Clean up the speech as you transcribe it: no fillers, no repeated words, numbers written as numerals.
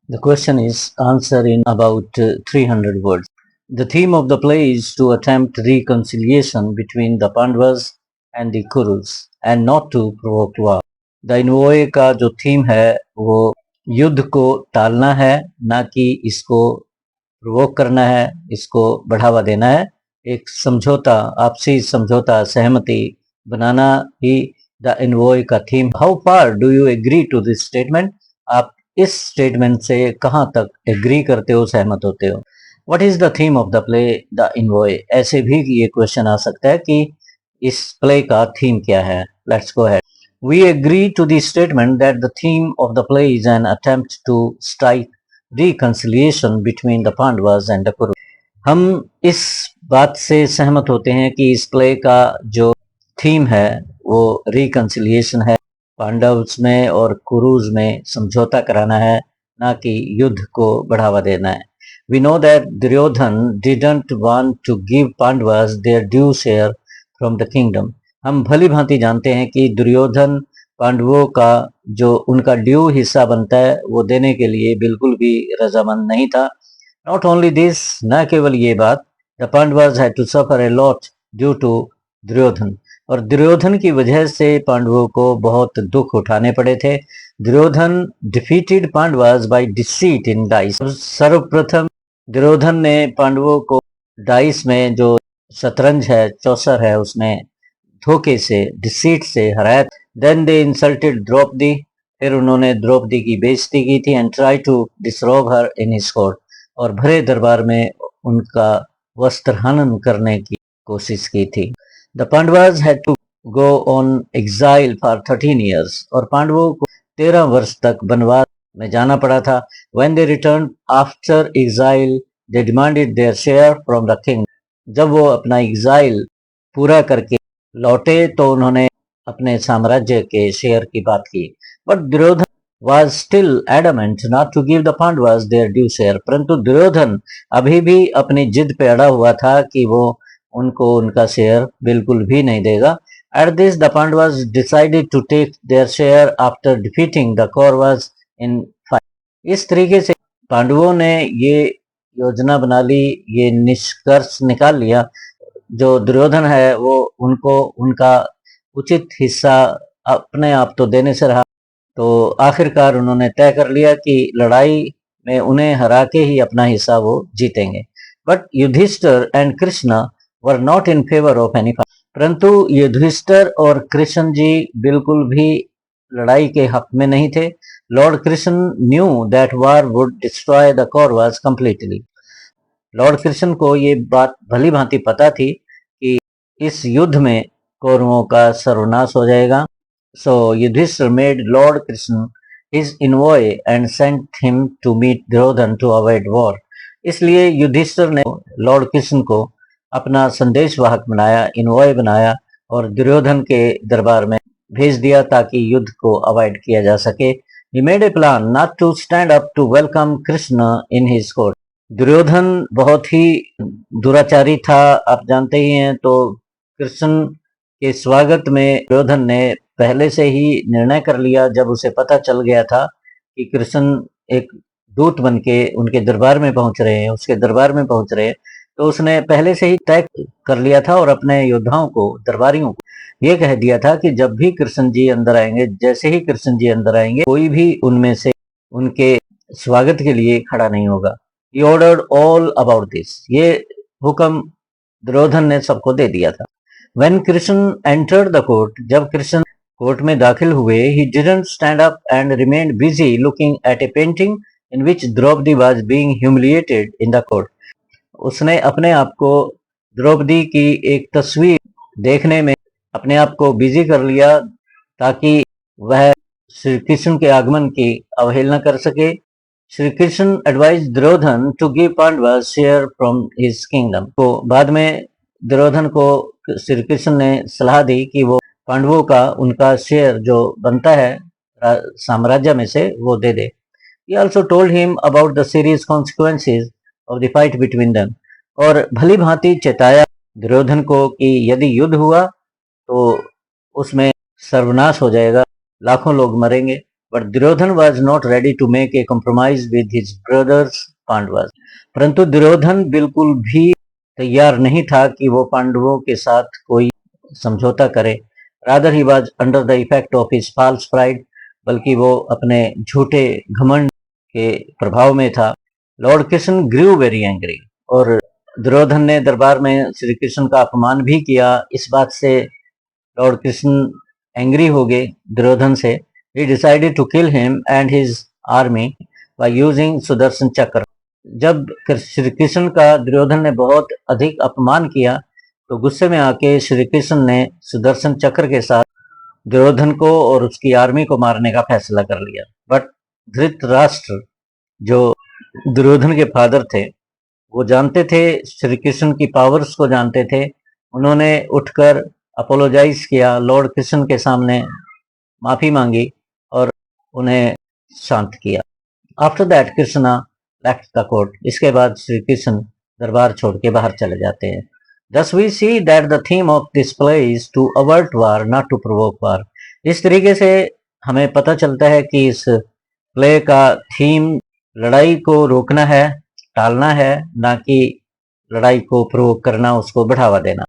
The question is answered in about 300 words. The theme of the play is to attempt reconciliation between the Pandavas and the Kurus and not to provoke war. The envoy का जो theme है वो युद्ध को टालना है, ना कि इसको प्रोवोक करना है, इसको बढ़ावा देना है। एक समझौता, आपसी समझौता, सहमति बनाना ही द एनवॉय का theme. How far do you agree to this statement? आप इस स्टेटमेंट से कहाँ तक एग्री करते हो, सहमत होते हो? What is the theme of the play the envoy? ऐसे भी ये क्वेश्चन आ सकता है कि इस प्ले का थीम क्या है। Let's go ahead. We agree to the statement that the theme of the play is an attempt to strike reconciliation between the Pandavas and the Kurus. हम इस बात से सहमत होते हैं कि इस प्ले का जो थीम है वो रिकंसिलिएशन है, पांडव्स में और कुरुज में समझौता कराना है, ना कि युद्ध को बढ़ावा देना है। We know that Duryodhan didn't want to give Pandavas their due share from the kingdom. हम भली भांति जानते हैं कि दुर्योधन पांडवों का जो उनका ड्यू हिस्सा बनता है वो देने के लिए बिल्कुल भी रजामंद नहीं था। नॉट ओनली दिस, न केवल ये बात, the Pandavas had to suffer a lot due to Duryodhana, और दुर्योधन की वजह से पांडवों को बहुत दुख उठाने पड़े थे। Duryodhan defeated Pandavas by deceit in dice. सर्वप्रथम दुर्योधन ने पांडवों को डाइस में, जो शतरंज है, चौसर है, उसमें धोखे से, डिसीट से हराया। देन दे इंसल्टेड द्रौपदी, फिर उन्होंने द्रौपदी की बेइज्जती की थी। And try to disrobe her in his court, और भरे दरबार में उनका वस्त्रहनन करने की कोशिश की थी। The Pandavas had to go on exile for 13 years, और पांडवों को 13 वर्ष तक वनवास में जाना पड़ा था। When they return after exile they demanded their share from the king. जब वो अपना एग्जाइल पूरा करके लौटे तो उन्होंने अपने साम्राज्य के शेयर की बात की। But Duryodhana was still adamant not to give the Pandavas their due share, परंतु दुर्योधन अभी भी अपनी जिद पे अड़ा हुआ था कि वो उनको उनका शेयर बिल्कुल भी नहीं देगा। At this the Pandavas decided to take their share after defeating the Kauravas in fight. इस तरीके से पांडवों ने ये योजना बना ली, ये निष्कर्ष निकाल लिया, जो दुर्योधन है वो उनको उनका उचित हिस्सा अपने आप तो देने से रहा, तो आखिरकार उन्होंने तय कर लिया कि लड़ाई में उन्हें हरा के ही अपना हिस्सा वो जीतेंगे। But Yudhishthira and Krishna were not in favour of any fight, परंतु युधिष्ठिर और कृष्ण जी बिल्कुल भी लड़ाई के हक में नहीं थे। Lord Krishna knew that war would destroy the Kauravas completely. Lord Krishna को ये बात भली भांति पता थी कि इस युद्ध में कौरवों का सर्वनाश हो जाएगा। So Yudhishthir made Lord Krishna his envoy and sent him to meet Duryodhan to avoid war. इसलिए युधिष्ठिर ने लॉर्ड कृष्ण को अपना संदेशवाहक बनाया, इन्वॉय बनाया, और दुर्योधन के दरबार में भेज दिया ताकि युद्ध को अवॉइड किया जा सके। He made a plan not to stand up to welcome Krishna in his court. Duryodhan बहुत ही दुराचारी था, आप जानते ही हैं। तो कृष्ण के स्वागत में दुर्योधन ने पहले से ही निर्णय कर लिया, जब उसे पता चल गया था कि कृष्ण एक दूत बनके उनके दरबार में पहुंच रहे हैं, उसके दरबार में पहुंच रहे हैं, तो उसने पहले से ही तय कर लिया था और अपने योद्धाओं को, दरबारियों को ये कह दिया था कि जब भी कृष्ण जी अंदर आएंगे, जैसे ही कृष्ण जी अंदर आएंगे, कोई भी उनमें से उनके स्वागत के लिए खड़ा नहीं होगा। He ordered all about this. ये हुक्म दुर्योधन ने सबको दे दिया था। When Krishna entered the court, जब कृष्ण कोर्ट में दाखिल हुए, he didn't stand up and remained busy looking at a painting in which Draupadi was being humiliated in the court. उसने अपने आप को द्रौपदी की एक तस्वीर देखने में अपने आप को बिजी कर लिया ताकि वह श्री कृष्ण के आगमन की अवहेलना कर सके। Shri Krishna advise Duryodhan to give Pandava share from his kingdom. तो बाद में दुर्योधन को श्री कृष्ण ने सलाह दी कि वो पांडवों का उनका शेयर जो बनता है साम्राज्य में से वो दे दे। He also told him about the serious consequences of the fight between them, और भली भांति चेताया दुर्योधन को कि यदि युद्ध हुआ तो उसमें सर्वनाश हो जाएगा, लाखों लोग मरेंगे। But Duryodhan was not ready to make a compromise with his brothers Pandavas. परंतु दुर्योधन बिल्कुल भी तैयार नहीं था कि वो पांडवों के साथ कोई समझौता करे. Rather he was under the effect of his false pride, बल्कि वो अपने झूठे घमंड के प्रभाव में था. Lord Krishna grew very angry, और दुर्योधन ने दरबार में श्री कृष्ण का अपमान भी किया. इस बात से लॉर्ड कृष्ण एंग्री हो गए दुर्योधन से. He decided to kill him and his army by using Sudarshan चक्र. जब श्री कृष्ण का दुर्योधन ने बहुत अधिक अपमान किया तो गुस्से में आके श्री कृष्ण ने सुदर्शन चक्र के साथ दुर्योधन को और उसकी आर्मी को मारने का फैसला कर लिया. बट धृतराष्ट्र जो दुर्योधन के फादर थे वो जानते थे, श्री कृष्ण की पावर्स को जानते थे. उन्होंने उठकर अपोलोजाइज किया, लॉर्ड कृष्ण के सामने माफी मांगी और उन्हें शांत किया. After that Krishna left the court. इसके बाद श्री कृष्ण दरबार छोड़ के बाहर चले जाते हैं. Thus we see that the theme of this play is to avert war, not to provoke war. इस तरीके से हमें पता चलता है कि इस प्ले का थीम लड़ाई को रोकना है, टालना है, ना कि लड़ाई को प्रोवोक करना, उसको बढ़ावा देना.